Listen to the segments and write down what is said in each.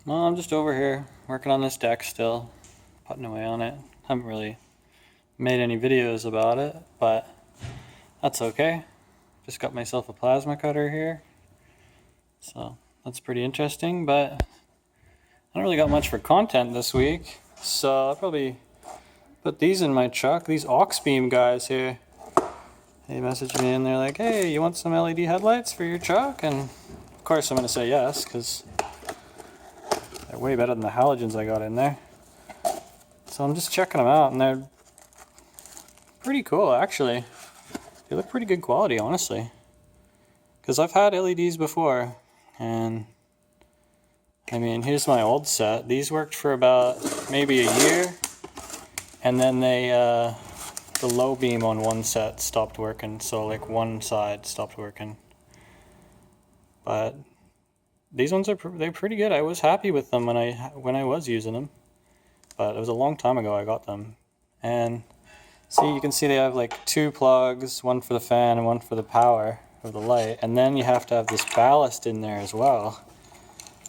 Well, I'm just over here working on this deck still, putting away on it. Haven't really made any videos about it, but that's okay. Just got myself a plasma cutter here, so that's pretty interesting, but I don't really got much for content this week, so I'll probably put these in my truck. These aux beam guys here, they messaged me and they're like, hey, you want some LED headlights for your truck? And of course I'm going to say yes, because they're way better than the halogens I got in there. So I'm just checking them out, and they're pretty cool actually. They look pretty good quality, honestly. Because I've had LEDs before, and I mean, here's my old set. These worked for about maybe a year, and then the low beam on one set stopped working, so like one side stopped working. But these ones they're pretty good. I was happy with them when I was using them, but it was a long time ago I got them. And see, you can see they have like two plugs, one for the fan and one for the power of the light, and then you have to have this ballast in there as well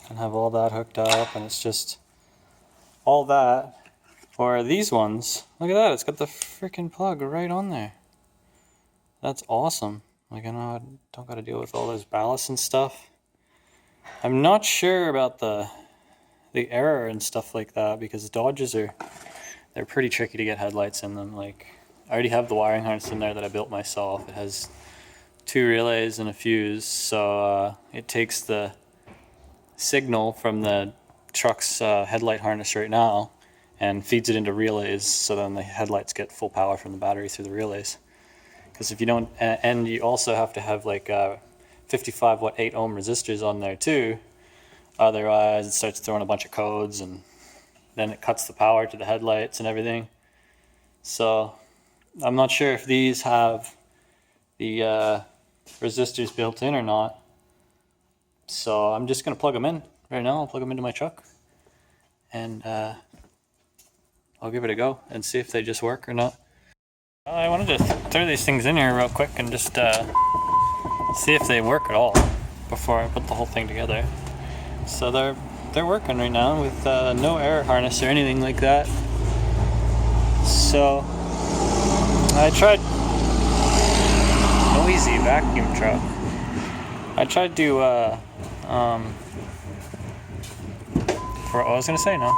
and have all that hooked up, and it's just all that for these ones. Look at that, it's got the freaking plug right on there. That's awesome. Like, I know I don't got to deal with all those ballasts and stuff. I'm not sure about the error and stuff like that, because Dodges they're pretty tricky to get headlights in them. Like, I already have the wiring harness in there that I built myself. It has 2 relays and a fuse, so it takes the signal from the truck's headlight harness right now and feeds it into relays, so then the headlights get full power from the battery through the relays. Because if you don't, and you also have to have like 55 watt 8 ohm resistors on there too, otherwise it starts throwing a bunch of codes, and then it cuts the power to the headlights and everything. So I'm not sure if these have the resistors built in or not. So I'm just going to plug them in right now. I'll plug them into my truck, and I'll give it a go and see if they just work or not. Well, I wanted to throw these things in here real quick and just see if they work at all before I put the whole thing together. So they're working right now with no air harness or anything like that. So I tried noisy vacuum truck. I tried to what I was gonna say now.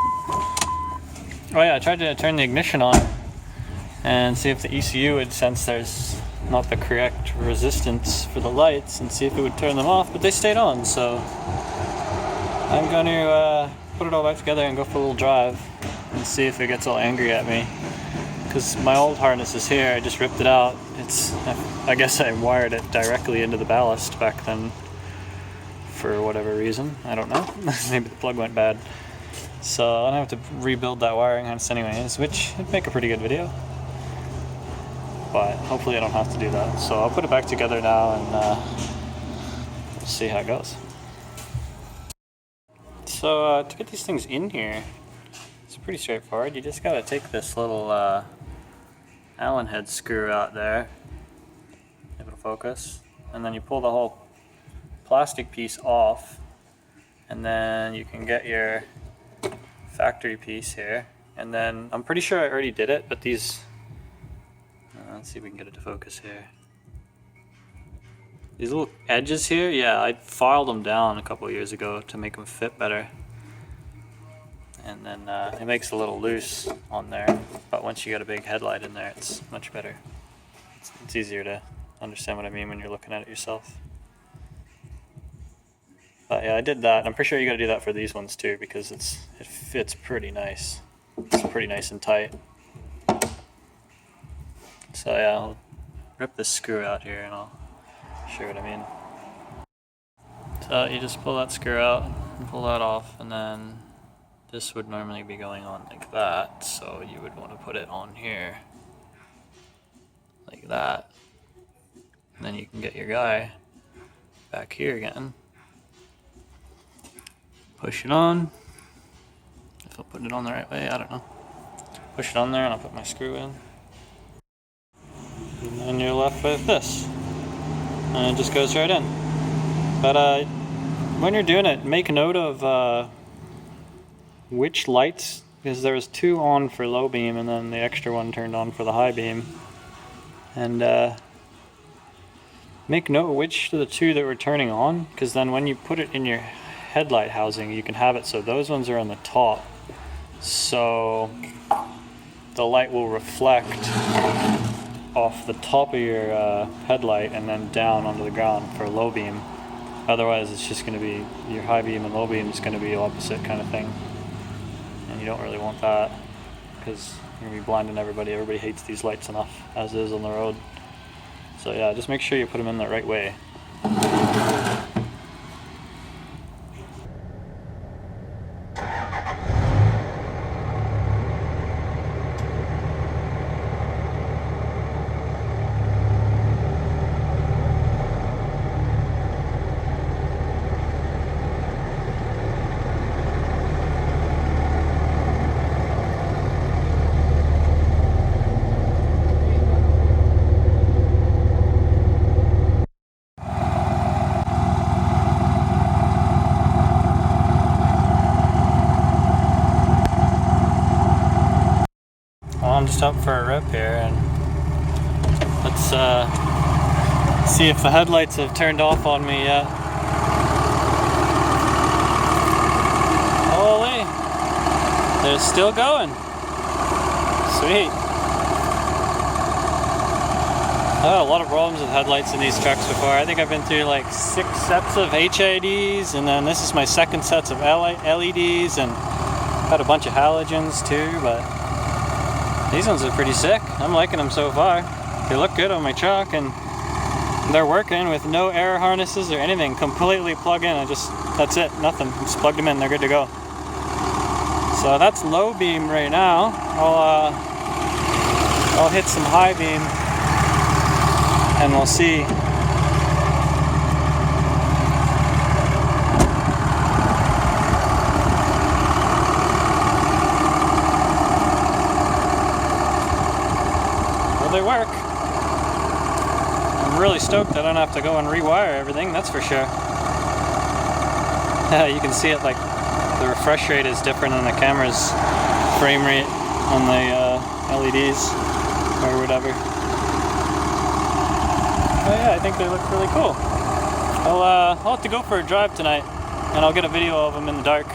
Oh yeah, I tried to turn the ignition on and see if the ECU would sense there's not the correct resistance for the lights, and see if it would turn them off, but they stayed on. So I'm going to put it all back together and go for a little drive and see if it gets all angry at me. Because my old harness is here, I just ripped it out. I guess I wired it directly into the ballast back then for whatever reason. I don't know. Maybe the plug went bad. So I have to rebuild that wiring harness anyways, which would make a pretty good video. But hopefully I don't have to do that. So I'll put it back together now, and we'll see how it goes. So to get these things in here, it's pretty straightforward. You just gotta take this little Allen head screw out there, if it'll focus, and then you pull the whole plastic piece off, and then you can get your factory piece here. And then I'm pretty sure I already did it, but these, let's see if we can get it to focus here. These little edges here, yeah, I filed them down a couple of years ago to make them fit better. And then it makes it a little loose on there, but once you get a big headlight in there, it's much better. It's easier to understand what I mean when you're looking at it yourself. But yeah, I did that. I'm pretty sure you gotta do that for these ones too, because it fits pretty nice. It's pretty nice and tight. So yeah, I'll rip this screw out here and I'll show you what I mean. So you just pull that screw out and pull that off, and then this would normally be going on like that, so you would want to put it on here like that. And then you can get your guy back here again. Push it on. If I'll put it on the right way, I don't know. Push it on there and I'll put my screw in. And then you're left with this. And it just goes right in. But when you're doing it, make a note of which lights, because there was 2 on for low beam and then the extra one turned on for the high beam. And make note which of the 2 that were turning on, because then when you put it in your headlight housing, you can have it so those ones are on the top, so the light will reflect off the top of your headlight and then down onto the ground for low beam. Otherwise it's just going to be your high beam and low beam is going to be opposite kind of thing, and you don't really want that because you're going to be blinding everybody. Everybody hates these lights enough as is on the road. So yeah, just make sure you put them in the right way. I'm just up for a rip here, and let's see if the headlights have turned off on me yet. Holy, they're still going. Sweet. I had a lot of problems with headlights in these trucks before. I think I've been through like 6 sets of HIDs, and then this is my second sets of LEDs, and had a bunch of halogens too, but these ones are pretty sick. I'm liking them so far. They look good on my truck, and they're working with no air harnesses or anything. Completely plug in. That's it. Nothing. Just plugged them in. They're good to go. So that's low beam right now. I'll hit some high beam, and we'll see. They work. I'm really stoked I don't have to go and rewire everything, that's for sure. You can see it, like the refresh rate is different than the camera's frame rate on the LEDs or whatever. But yeah, I think they look really cool. I'll have to go for a drive tonight, and I'll get a video of them in the dark.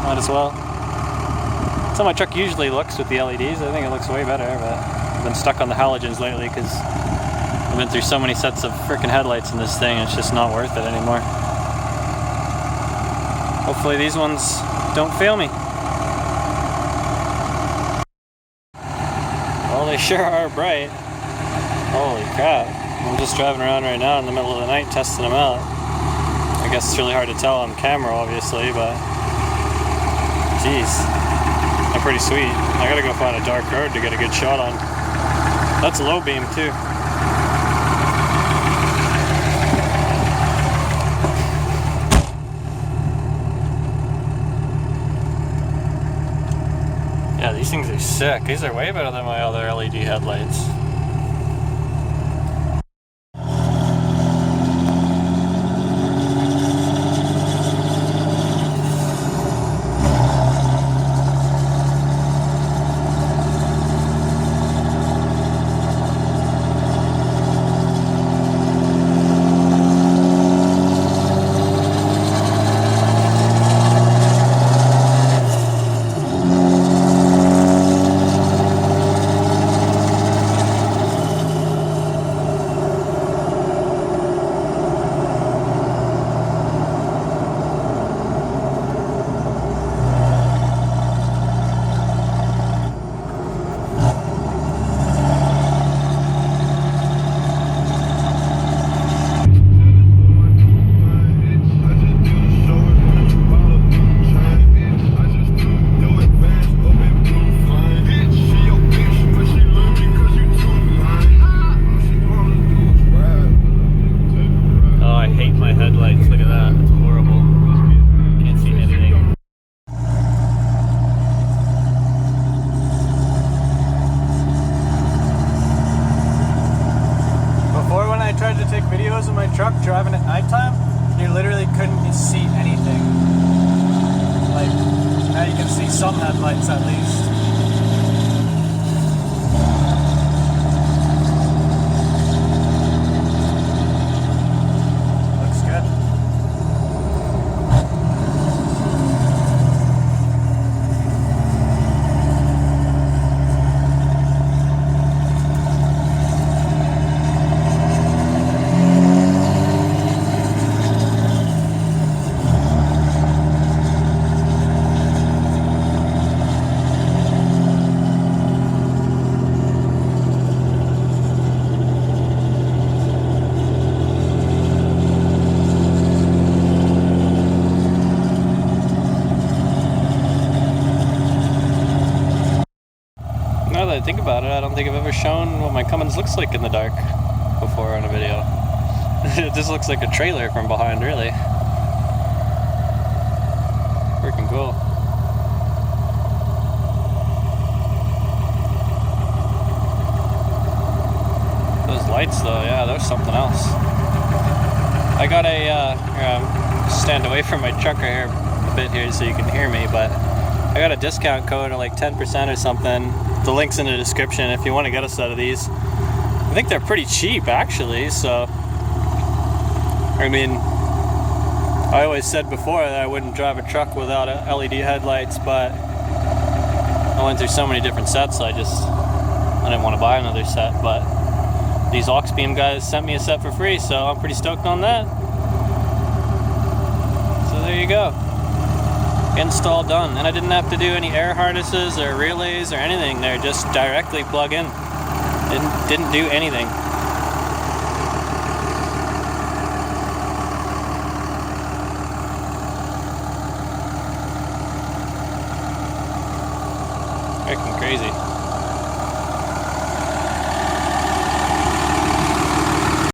Might as well. That's how my truck usually looks with the LEDs. I think it looks way better, but I've been stuck on the halogens lately because I've been through so many sets of freaking headlights in this thing, it's just not worth it anymore. Hopefully these ones don't fail me. Well, they sure are bright. Holy crap. I'm just driving around right now in the middle of the night testing them out. I guess it's really hard to tell on camera, obviously, but geez. They're pretty sweet. I gotta go find a dark road to get a good shot on. That's low beam too. Yeah, these things are sick. These are way better than my other LED headlights. some headlights at least. Looks good. Now that I think about it, I don't think I've ever shown what my Cummins looks like in the dark before on a video. It just looks like a trailer from behind, really. Freaking cool. Those lights though, yeah, there's something else. I got stand away from my truck right here a bit here so you can hear me, but I got a discount code of like 10% or something. The link's in the description if you want to get a set of these. I think they're pretty cheap actually, so I mean, I always said before that I wouldn't drive a truck without LED headlights, but I went through so many different sets, I didn't want to buy another set, but these aux beam guys sent me a set for free, so I'm pretty stoked on that. So there you go. Install done, and I didn't have to do any air harnesses or relays or anything. They're just directly plug in. Didn't do anything. Freaking crazy.